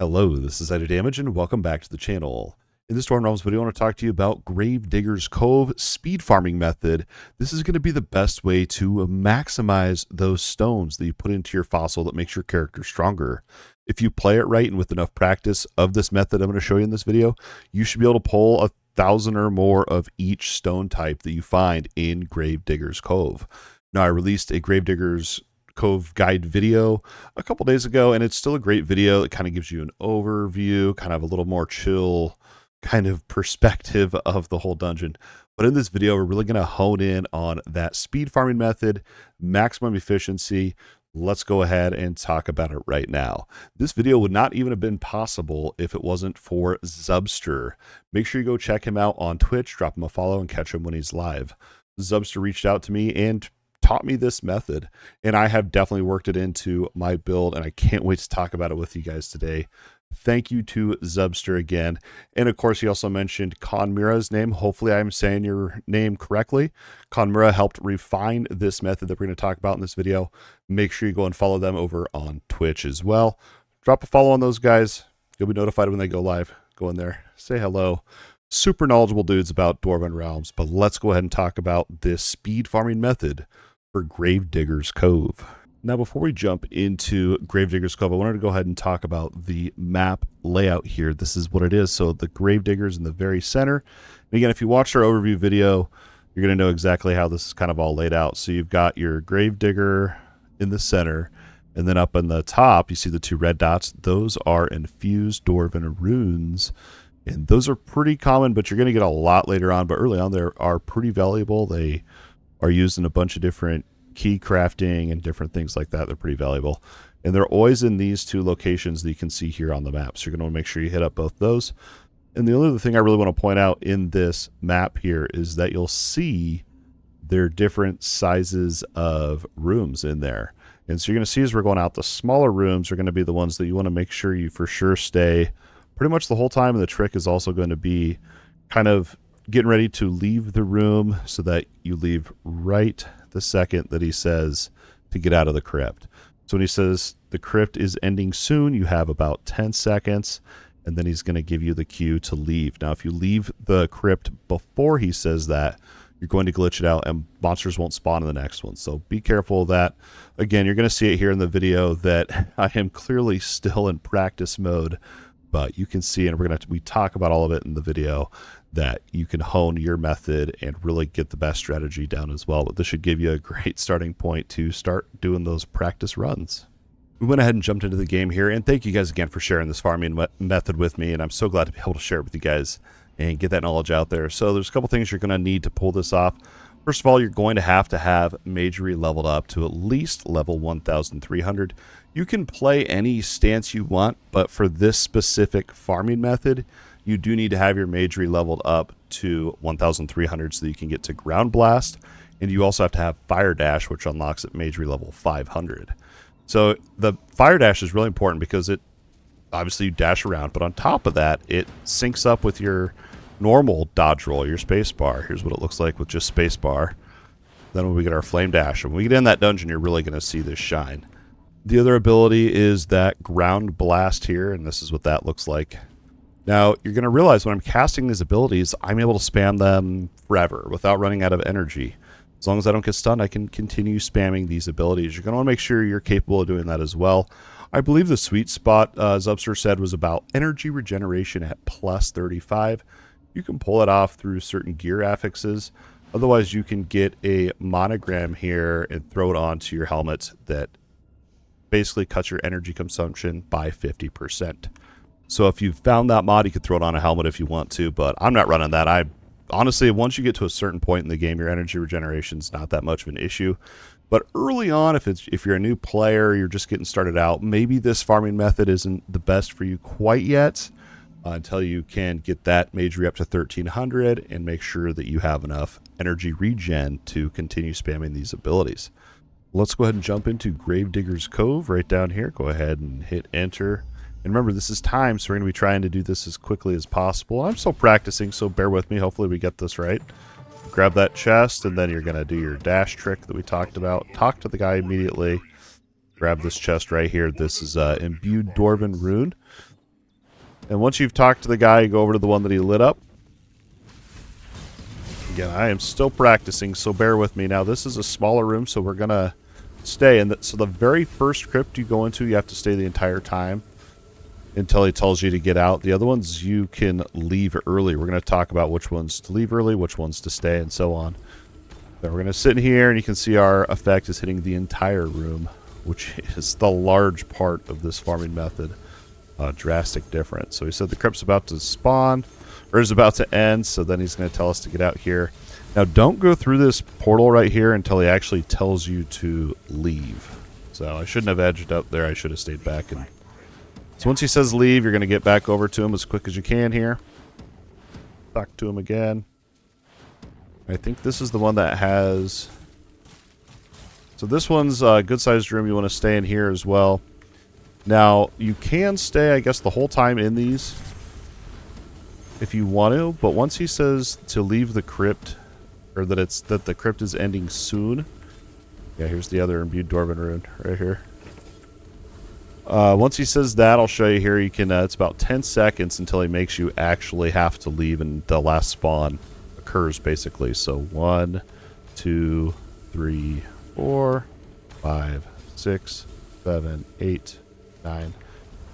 Hello, this is Idodmg and welcome back to the channel. In this Dwarven Realms video, I want to talk to you about Gravedigger's Cove speed farming method. This is going to be the best way to maximize those stones that you put into your fossil that makes your character stronger. If you play it right and with enough practice of this method I'm going to show you in this video, you should be able to pull 1,000 or more of each stone type that you find in Gravedigger's Cove. Now, I released a Gravedigger's Cove guide video a couple days ago, and it's still a great video. It kind of gives you an overview, kind of a little more chill kind of perspective of the whole dungeon. But in this video, we're really going to hone in on that speed farming method, maximum efficiency. Let's go ahead and talk about it right now. This video would not even have been possible if it wasn't for Zubster. Make sure you go check him out on Twitch, drop him a follow, and catch him when he's live. Zubster reached out to me and taught me this method, and I have definitely worked it into my build, and I can't wait to talk about it with you guys today. Thank you to Zubster again. And of course, he also mentioned Conmira's name. Hopefully I'm saying your name correctly. Conmira helped refine this method that we're going to talk about in this video. Make sure you go and follow them over on Twitch as well. Drop a follow on those guys. You'll be notified when they go live. Go in there, say hello. Super knowledgeable dudes about Dwarven Realms, but let's go ahead and talk about this speed farming method for Gravedigger's Cove. Now, before we jump into Gravedigger's Cove, I wanted to go ahead and talk about the map layout here. This is what it is. So the Gravedigger's in the very center. And again, if you watched our overview video, you're going to know exactly how this is kind of all laid out. So you've got your Gravedigger in the center, and then up on the top, you see the two red dots. Those are infused Dwarven runes. And those are pretty common, but you're going to get a lot later on. But early on, they are pretty valuable. They are used in a bunch of different key crafting and different things like that. They're pretty valuable. And they're always in these two locations that you can see here on the map. So you're going to want to make sure you hit up both those. And the other thing I really want to point out in this map here is that you'll see there are different sizes of rooms in there. And so you're going to see as we're going out, the smaller rooms are going to be the ones that you want to make sure you for sure stay pretty much the whole time. And the trick is also going to be kind of getting ready to leave the room so that you leave right the second that he says to get out of the crypt. So when he says the crypt is ending soon, you have about 10 seconds, and then he's going to give you the cue to leave. Now, if you leave the crypt before he says that, you're going to glitch it out and monsters won't spawn in the next one. So be careful of that. Again, you're going to see it here in the video that I am clearly still in practice mode, but you can see, and we talk about all of it in the video, that you can hone your method and really get the best strategy down as well. But this should give you a great starting point to start doing those practice runs. We went ahead and jumped into the game here, and thank you guys again for sharing this farming method with me, and I'm so glad to be able to share it with you guys and get that knowledge out there. So there's a couple things you're going to need to pull this off. First of all, you're going to have Magery leveled up to at least level 1,300. You can play any stance you want, but for this specific farming method, you do need to have your Magery leveled up to 1,300 so that you can get to Ground Blast, and you also have to have Fire Dash, which unlocks at Magery level 500. So the Fire Dash is really important because it obviously you dash around, but on top of that, it syncs up with your normal dodge roll, your space bar. Here's what it looks like with just space bar. Then when we get our Flame Dash, and when we get in that dungeon, you're really going to see this shine. The other ability is that Ground Blast here, and this is what that looks like. Now, you're going to realize when I'm casting these abilities, I'm able to spam them forever without running out of energy. As long as I don't get stunned, I can continue spamming these abilities. You're going to want to make sure you're capable of doing that as well. I believe the sweet spot, Zubster said, was about energy regeneration at plus 35. You can pull it off through certain gear affixes. Otherwise, you can get a monogram here and throw it onto your helmet that basically cuts your energy consumption by 50%. So if you've found that mod, you could throw it on a helmet if you want to, but I'm not running that. Honestly, once you get to a certain point in the game, your energy regeneration is not that much of an issue. But early on, if you're a new player, you're just getting started out, maybe this farming method isn't the best for you quite yet until you can get that Magery up to 1,300 and make sure that you have enough energy regen to continue spamming these abilities. Let's go ahead and jump into Gravedigger's Cove right down here. Go ahead and hit enter. And remember, this is time, so we're going to be trying to do this as quickly as possible. I'm still practicing, so bear with me. Hopefully we get this right. Grab that chest, and then you're going to do your dash trick that we talked about. Talk to the guy immediately. Grab this chest right here. This is imbued Dwarven rune. And once you've talked to the guy, you go over to the one that he lit up. Again, I am still practicing, so bear with me. Now, this is a smaller room, so we're going to stay. And so the very first crypt you go into, you have to stay the entire time until he tells you to get out. The other ones you can leave early. We're going to talk about which ones to leave early, which ones to stay, and so on. So we're going to sit in here, and you can see our effect is hitting the entire room, which is the large part of this farming method. Drastic difference. So he said the crypt's about to spawn, or is about to end, so then he's going to tell us to get out here. Now, don't go through this portal right here until he actually tells you to leave. So I shouldn't have edged up there. I should have stayed back. And so once he says leave, you're going to get back over to him as quick as you can here. Talk to him again. I think this is the one that has... So this one's a good-sized room. You want to stay in here as well. Now, you can stay, I guess, the whole time in these if you want to, but once he says to leave the crypt, or that the crypt is ending soon. Yeah, here's the other imbued Dwarven rune right here. Once he says that, I'll show you here. You can. It's about 10 seconds until he makes you actually have to leave, and the last spawn occurs basically. So 1, 2, 3, 4, 5, 6, 7, 8, 9,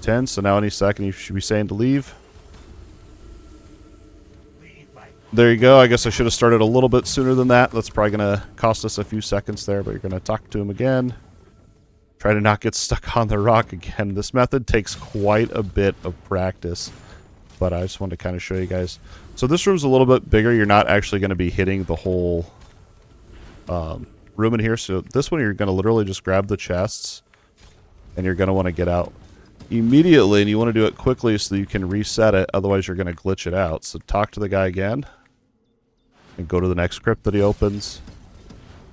10. So now any second you should be saying to leave. There you go. I guess I should have started a little bit sooner than that. That's probably going to cost us a few seconds there, but you're going to talk to him again. Try to not get stuck on the rock again. This method takes quite a bit of practice, but I just wanted to kind of show you guys. So this room's a little bit bigger. You're not actually going to be hitting the whole room in here. So this one, you're going to literally just grab the chests, and you're going to want to get out immediately, and you want to do it quickly so that you can reset it. Otherwise, you're going to glitch it out. So talk to the guy again, and go to the next crypt that he opens.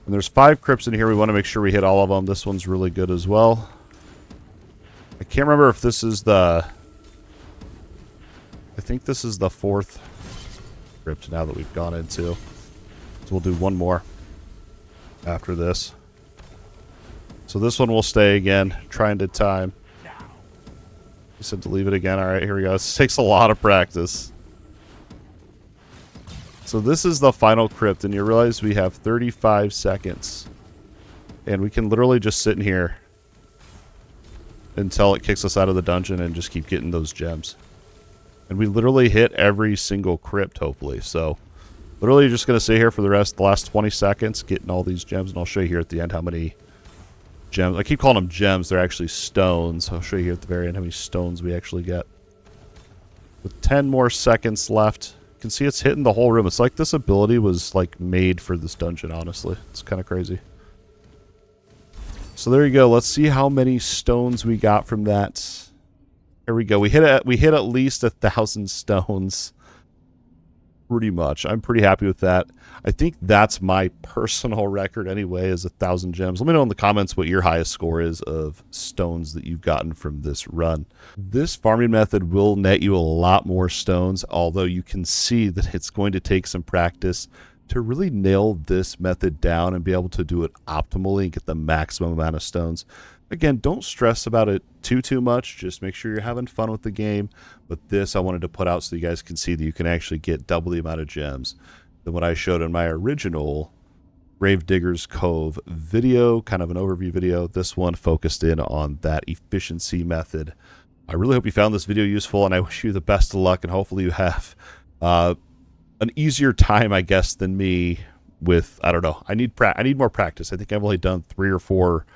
And there's 5 crypts in here. We want to make sure we hit all of them. This one's really good as well. I can't remember if this is the... I think this is the 4th crypt now that we've gone into. So we'll do one more after this. So this one will stay again, trying to time. He said to leave it again. Alright, here we go. This takes a lot of practice. So this is the final crypt, and you realize we have 35 seconds. And we can literally just sit in here until it kicks us out of the dungeon and just keep getting those gems. And we literally hit every single crypt, hopefully. So literally you're just going to sit here for the last 20 seconds getting all these gems, and I'll show you here at the end how many gems. I keep calling them gems. They're actually stones. I'll show you here at the very end how many stones we actually get. With 10 more seconds left, you can see it's hitting the whole room. It's like this ability was like made for this dungeon, honestly. It's kind of crazy. So there you go. Let's see how many stones we got from that. Here we go. We hit at least 1,000 stones. Pretty much. I'm pretty happy with that. I think that's my personal record anyway, is 1,000 gems. Let me know in the comments what your highest score is of stones that you've gotten from this run. This farming method will net you a lot more stones, although you can see that it's going to take some practice to really nail this method down and be able to do it optimally and get the maximum amount of stones. Again, don't stress about it too much. Just make sure you're having fun with the game. But this I wanted to put out so you guys can see that you can actually get double the amount of gems than what I showed in my original Gravedigger's Cove video, kind of an overview video. This one focused in on that efficiency method. I really hope you found this video useful, and I wish you the best of luck, and hopefully you have an easier time, I guess, than me with, I don't know. I need more practice. I think I've only done 3 or 4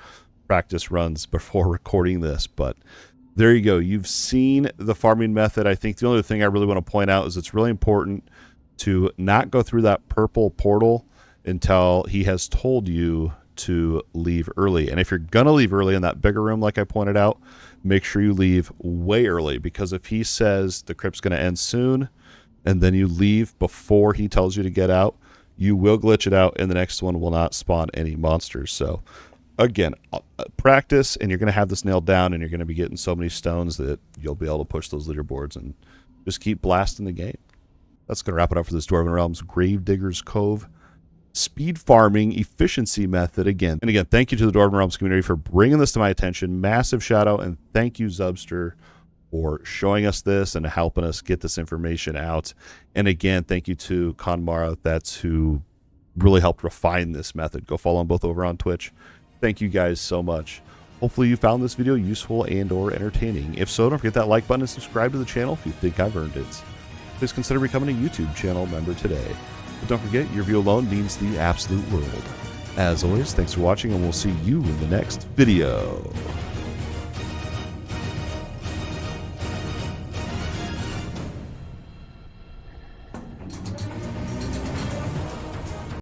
practice runs before recording this, but there you go. You've seen the farming method. I think the only thing I really want to point out is it's really important to not go through that purple portal until he has told you to leave early. And if you're gonna leave early in that bigger room, like I pointed out, make sure you leave way early, because if he says the crypt's gonna end soon and then you leave before he tells you to get out, you will glitch it out and the next one will not spawn any monsters. So again, practice, and you're going to have this nailed down, and you're going to be getting so many stones that you'll be able to push those leaderboards and just keep blasting the game. That's going to wrap it up for this Dwarven Realms Gravedigger's Cove speed farming efficiency method again. And again, thank you to the Dwarven Realms community for bringing this to my attention. Massive shout out, and thank you, Zubster, for showing us this and helping us get this information out. And again, thank you to Conmara, that's who really helped refine this method. Go follow them both over on Twitch. Thank you guys so much. Hopefully you found this video useful and or entertaining. If so, don't forget that like button and subscribe to the channel if you think I've earned it. Please consider becoming a YouTube channel member today. But don't forget, your view alone means the absolute world. As always, thanks for watching, and we'll see you in the next video.